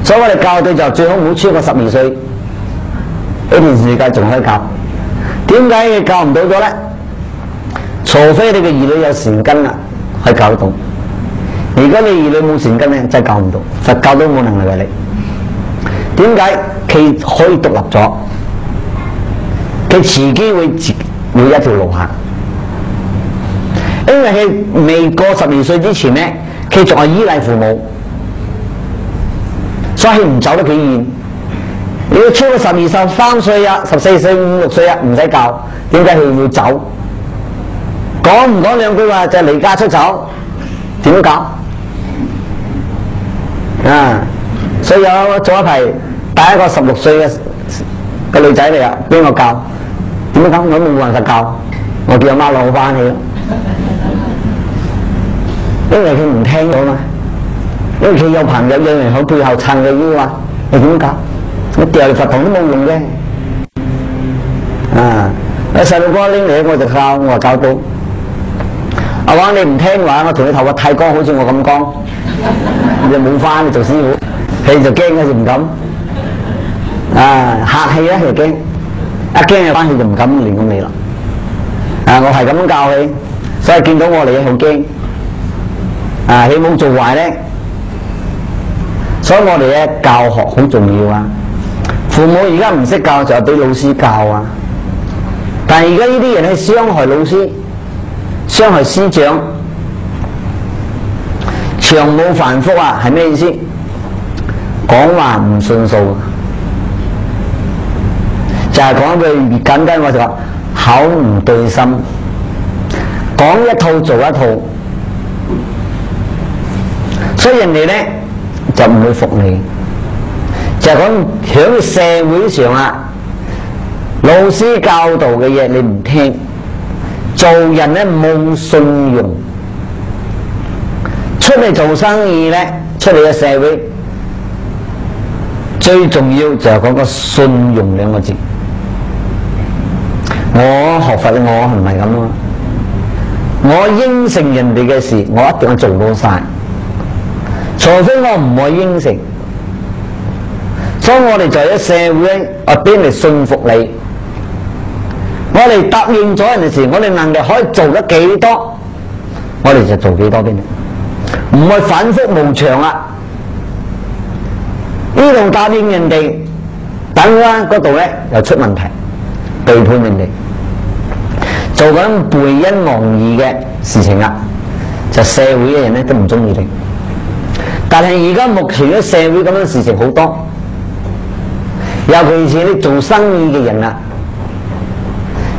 所以我哋教佢就最好唔好超過12歲，呢段時間仲可以教。點解佢教唔到咗咧？除非你嘅兒女有善根啦，可以教得到。如果你兒女冇善根咧，真係教唔到，佛教都冇能力為力。點解佢可以獨立咗？佢自己會一條路行，因為佢未過12歲之前咧，佢仲係依賴父母，所以佢唔走得幾遠。你要超過12、13歲啊、14歲、5、6歲啊，唔使教。點解佢要走？講唔講兩句話就離家出走？點教？啊！所以有早一排帶一個16歲嘅女仔嚟啊，俾我教。點解我冇辦法教？我叫阿媽攞翻去咯，因為佢唔聽到嘛。因為佢有朋友有人喺背後撐佢腰啊，你點教？我掉嚟佛堂都冇用嘅。啊！有細路哥拎嚟我就教，我話教到。我話你唔聽話，我同你頭髮剃光，好似我咁光，你就冇翻你做師傅，佢就驚，佢就唔敢。啊，客氣咧佢就驚，一驚就翻去就唔敢亂咁嚟啦。啊，我係咁教佢，所以見到我嚟好驚。啊，佢冇做壞咧，所以我哋咧教學好重要啊。父母而家唔識教就係俾老師教啊，但係而家呢啲人係傷害老師。傷害師長，長母繁複啊，係咩意思？講話唔順數，就係講句簡單話就話口唔對心，講一套做一套，所以人哋咧就唔會服你。就係講喺社會上啊，老師教導嘅嘢你唔聽。做人咧冇信用，出嚟做生意咧，出嚟嘅社會最重要就係講個信用2個字。我學佛我唔係咁啊，我應承人哋嘅事，我一定要做到晒，除非我唔可以應承。所以我哋在咗社會咧，我邊嚟信服你？我哋答應咗人哋事，我哋能力可以做得幾多，我哋就做幾多俾你，唔係反覆無常啊！呢度答應人哋，等啦嗰度咧又出問題，背叛人哋，做緊背恩忘義嘅事情啊！就社會嘅人咧都唔中意你。但係而家目前嘅社會咁樣事情好多，尤其是你做生意嘅人啊。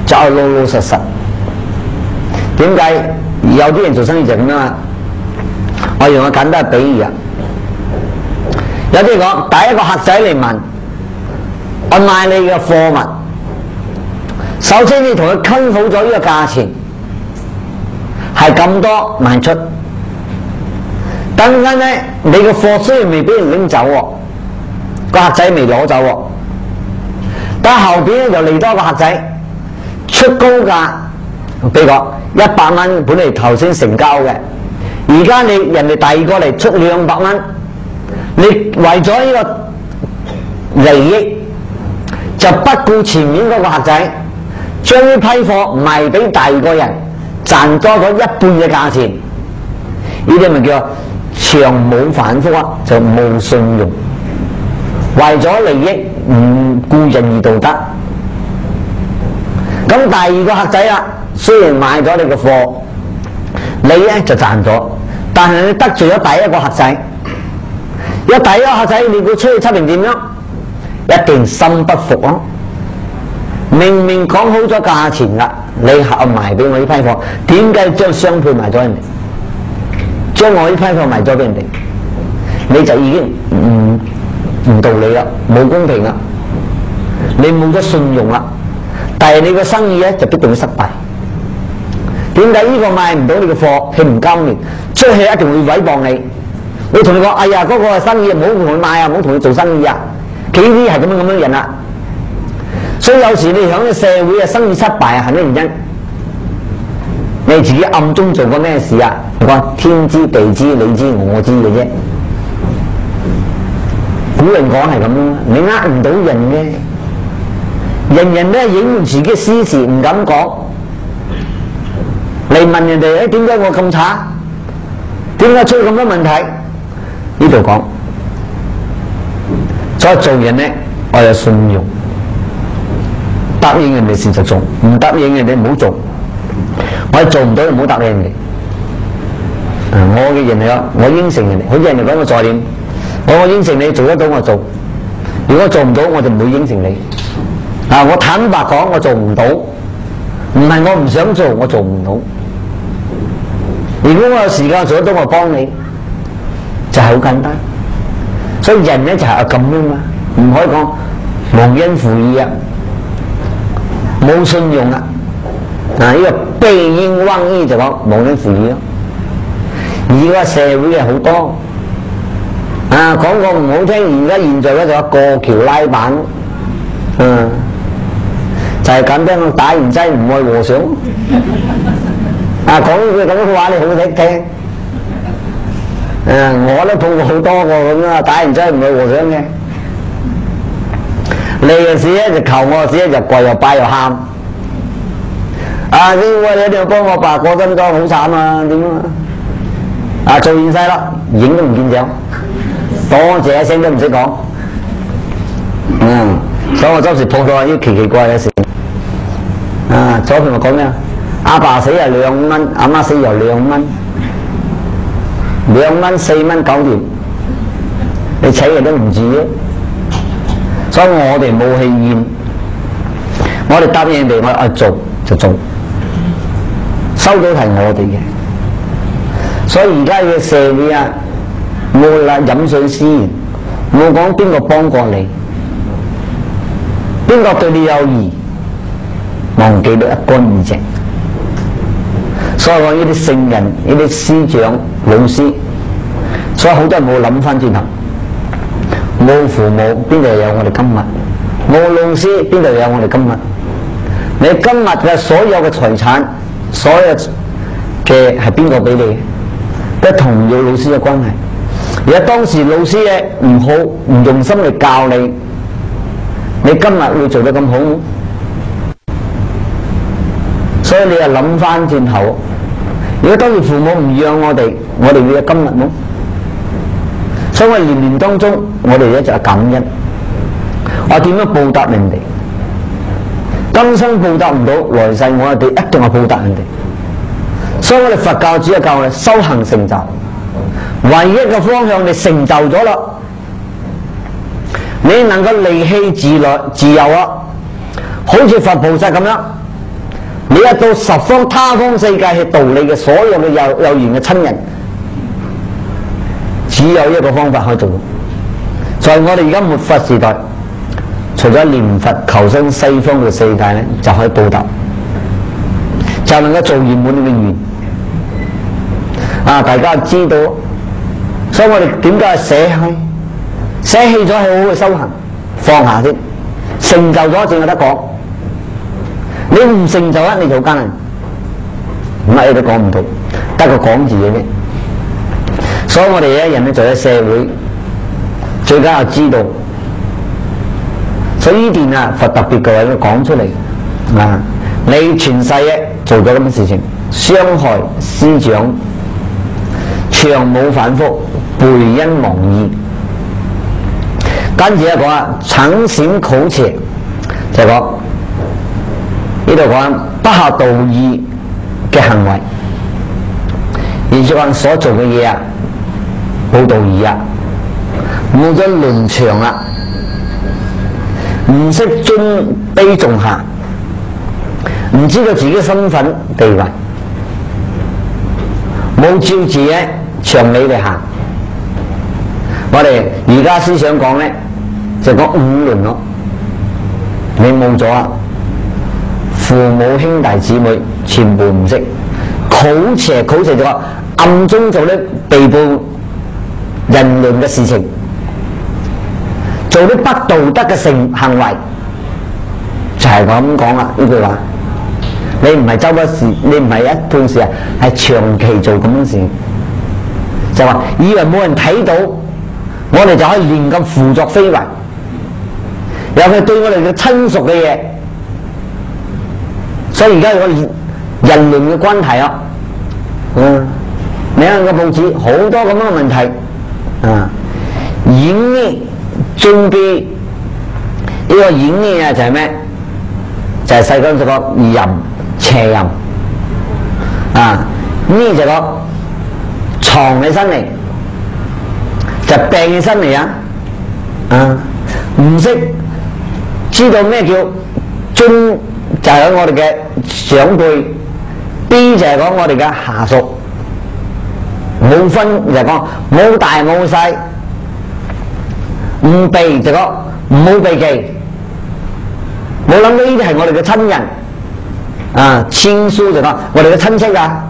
就老老實實，點解有啲人做生意就咁樣啊？我用個簡單嘅比喻啊，有啲人講第一個客仔嚟問，我賣你嘅貨物，首先你同佢傾好咗呢個價錢，係咁多賣出，等陣咧你嘅貨雖然未俾人拎走喎，個客仔未攞走喎，但係後邊咧又嚟多個客仔。出高價，比如講100蚊，本嚟頭先成交嘅，而家你人哋第二個嚟出200蚊，你為咗呢個利益，就不顧前面嗰個客仔，將呢批貨賣俾第二個人，賺多咗1半嘅價錢，呢啲咪叫長母反覆啊，就冇信用，為咗利益唔顧仁義道德。咁第二個客仔啊，雖然買咗你嘅貨，你咧就賺咗，但係你得罪咗第一個客仔。有第一個客仔，你估出去出嚟點樣？一定心不服啊！明明講好咗價錢啦，你合賣俾我呢批貨，點解將雙倍賣咗人哋？將我呢批貨賣咗俾人哋，你就已經唔道理啦，冇公平啦，你冇咗信用啦，但係你個生意咧就必定會失敗。點解呢個賣唔到你嘅貨，佢唔交面，出去一定會毀謗你。會同你講：哎呀，嗰個生意唔好同佢買啊，唔好同佢做生意啊！佢呢啲係咁樣人啊。所以有時你響個社會啊，生意失敗啊，係咩原因？你自己暗中做過咩事啊？我講天知地知你知我知嘅啫。古人講係咁樣，你呃唔到人嘅，人人都係隱瞞自己私事唔敢講。嚟問人哋：點解我咁差？點解出咁多問題？呢度講，所以做人呢，我有信用，答應人哋事就做，唔答應人哋唔好做。我做唔到就唔好答應人哋。我嘅人嚟，我應承人哋，好似人哋講個在念，我應承你做得到我做，如果做唔到我就唔會應承你。我坦白講，我做唔到，唔係我唔想做，我做唔到。如果我有時間做得到，我幫你，就係好簡單。所以人咧就係咁樣嘛，唔可以講忘恩負義啊，冇信用啊。呢個背應忘義就講忘恩負義咯。而家社會係好多講個唔好聽，現在咧就話過橋拉板，就係咁樣，打完齋唔愛和尚。講句咁嘅話你好識聽。我都碰過好多個咁啊，打完齋唔愛和尚嘅。你嘅事咧就求我事咧就跪又拜又喊。師傅你一定要幫我爸過身裝，好慘啊！點啊？做完晒啦，影都唔見咗，多謝一聲都唔識講。所以我周時碰到啲奇奇怪嘅事。左邊我講咩啊？阿爸死係2蚊，阿媽死又2蚊，2蚊4蚊搞掂，你請人都唔止嘅。所以我哋冇氣焰，我哋答應人哋，我做就做，收到係我哋嘅。所以而家嘅社會啊，冇啦飲水思源，冇講邊個幫過你，邊個對你有義，忘記得一乾二淨。所以講呢啲聖人、呢啲師長、老師，所以好多人冇諗翻轉頭，冇父母邊度有我哋今日，冇老師邊度有我哋今日。你今日嘅所有嘅財產，所有嘅係邊個俾你？都同有老師嘅關係。而家當時老師咧唔好，唔用心嚟教你，你今日會做得咁好？所以你又諗翻轉頭，如果當時父母唔養我哋會有今日冇？所以我年年當中，我哋咧就係感恩。我點樣報答人哋？今生報答唔到，來世我哋一定係報答人哋。所以我哋佛教只係教我哋修行成就，唯一嘅方向你成就咗啦，你能夠離氣自由啊，好似佛菩薩咁樣。你一到十方他方世界去度你嘅所有嘅有緣嘅親人，只有一個方法可以做到。在我哋而家末法時代，除咗念佛求生西方嘅世界咧，就可以報答，就能夠做圓滿嘅願。大家知道，所以我哋點解捨棄？捨棄咗係好好嘅修行，放下先，成就咗先有得講。你唔成就你就好艱難，乜嘢都講唔到，得個講字嘅啫。所以我哋一人咧做咗社會，最緊要知道。所以呢段佛特別嘅話講出嚟，你全世做咗咁嘅事情，傷害師長，長冇反覆，背恩忘義。跟住一講逞閃口邪，就講呢度講不合道義嘅行為，而且話所做嘅嘢冇道義冇咗倫常唔識尊卑重下，唔知道自己身份地位，冇照自己常理嚟行。我哋而家思想講咧，就講五倫咯。你冇咗啊，父母兄弟姊妹全部唔識，口邪就話暗中做啲背叛人倫嘅事情，做啲不道德嘅行為，就係咁講啦。呢句話，你唔係周不時，你唔係一半時啊，係長期做咁樣事，就話以為冇人睇到，我哋就可以亂咁胡作非為，尤其對我哋嘅親屬嘅嘢。所以而家我哋人倫嘅關係啊，你睇個報紙好多咁樣嘅問題啊，演呢尊卑呢個演呢啊就係咩？就係世間所講淫邪淫啊，呢就講藏起身嚟，就病起身嚟啊，唔識知道咩叫尊，就係我哋嘅長輩。B 就係講我哋嘅下屬，冇分就係講冇大冇細，唔避就講唔好避忌，冇諗到呢啲係我哋嘅親人啊，親疏就講我哋嘅親戚啊，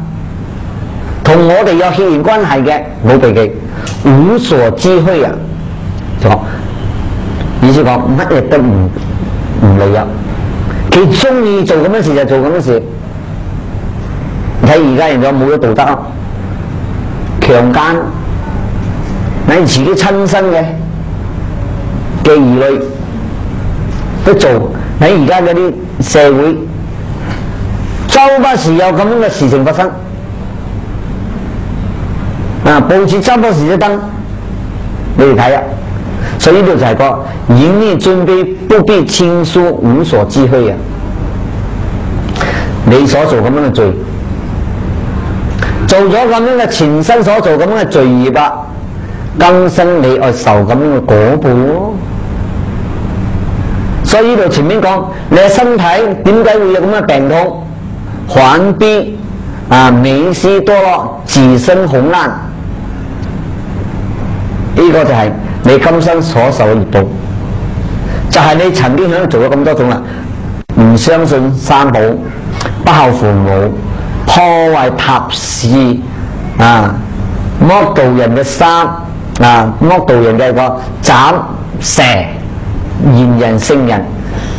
同我哋有血緣關係嘅冇避忌，無所知虛啊，就講意思講乜嘢都唔理啊，佢中意做咁樣事就做咁樣事。睇而家人就冇咗道德啊，強姦你自己親生嘅兒女都做。喺而家嗰啲社會，周不時有咁樣嘅事情發生啊！報紙周不時都登，你哋睇啊！所以呢度就係個演義尊卑，不必親疏，無所知虛啊！你所做咁樣嘅罪，做咗咁樣嘅前生所做咁樣嘅罪業啊，今生你愛受咁樣嘅果報。所以呢度前面講，你嘅身體點解會有咁嘅病痛、患病啊、美思多咯、自身恐難？呢個就係你今生所受嘅業報，就係你曾經喺度做咗咁多種啦，唔相信三寶，不孝父母，破壞塔寺啊，剝盜人嘅衫啊，剝盜人嘅個斬蛇，言人勝人，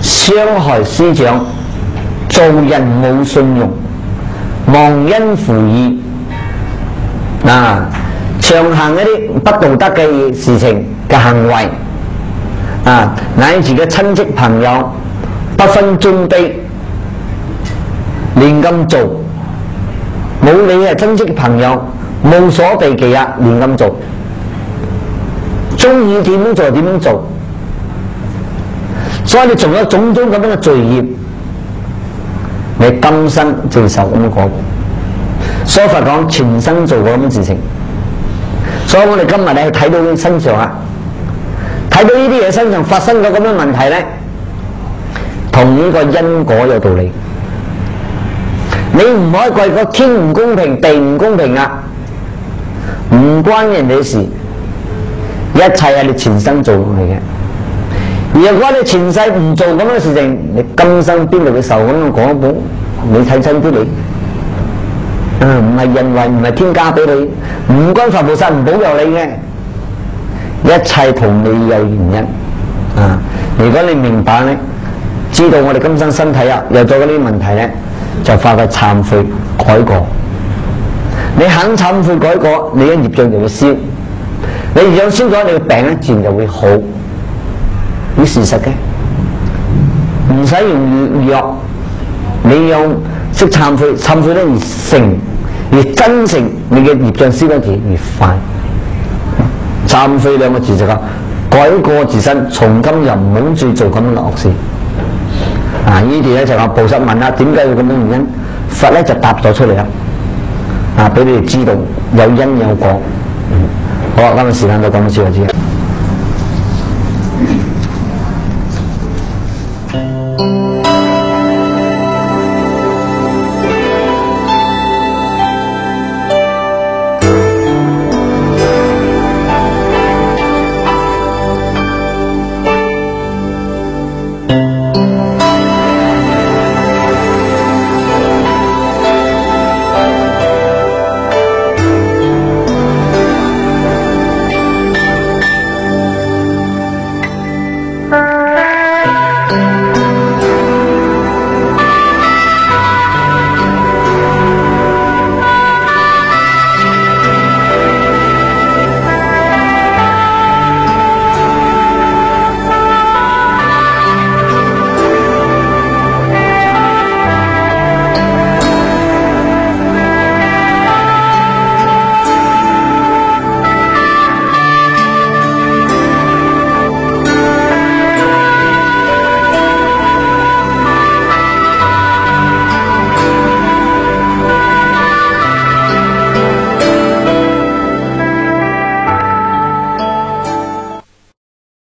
傷害師長，做人冇信用，忘恩負義啊，常行一啲不道德嘅事情嘅行為啊，乃至嘅親戚朋友不分尊卑，亂咁做，冇理係親戚朋友，無所避忌啊，亂咁做，中意點樣做點樣做。所以你仲有種種咁樣嘅罪業，你今生就受咁嘅果。所以佛講前生做過咁嘅事情，所以我哋今日你去睇到佢身上啊，睇到呢啲嘢身上發生咗咁樣問題咧，同呢個因果有道理。你唔可以怪個天唔公平，地唔公平啊，唔關人哋事，一切係你前生做嚟嘅。如果你前世唔做咁樣嘅事情，你今生邊度會受咁嘅果報？你睇清啲你，唔係人為，唔係天加俾你，唔關佛菩薩唔保佑你嘅，一切同你有原因啊！如果你明白咧，知道我哋今生身體啊有咗嗰啲問題咧，就快快懺悔改過。你肯懺悔改過，你嘅業障就會消，你業障消咗，你嘅病咧自然就會好。呢事實嘅，唔使用藥，你用識懺悔，懺悔得越誠越真誠，你嘅業障消得越快。懺悔兩個字就講改過自身，從今又唔好再做咁樣嘅惡事。啊！呢啲咧就話菩薩問啦，點解會咁樣原因？佛咧就答咗出嚟啦。啊，俾你哋知道有因有果。好啦，今日時間就講到此為止。啦。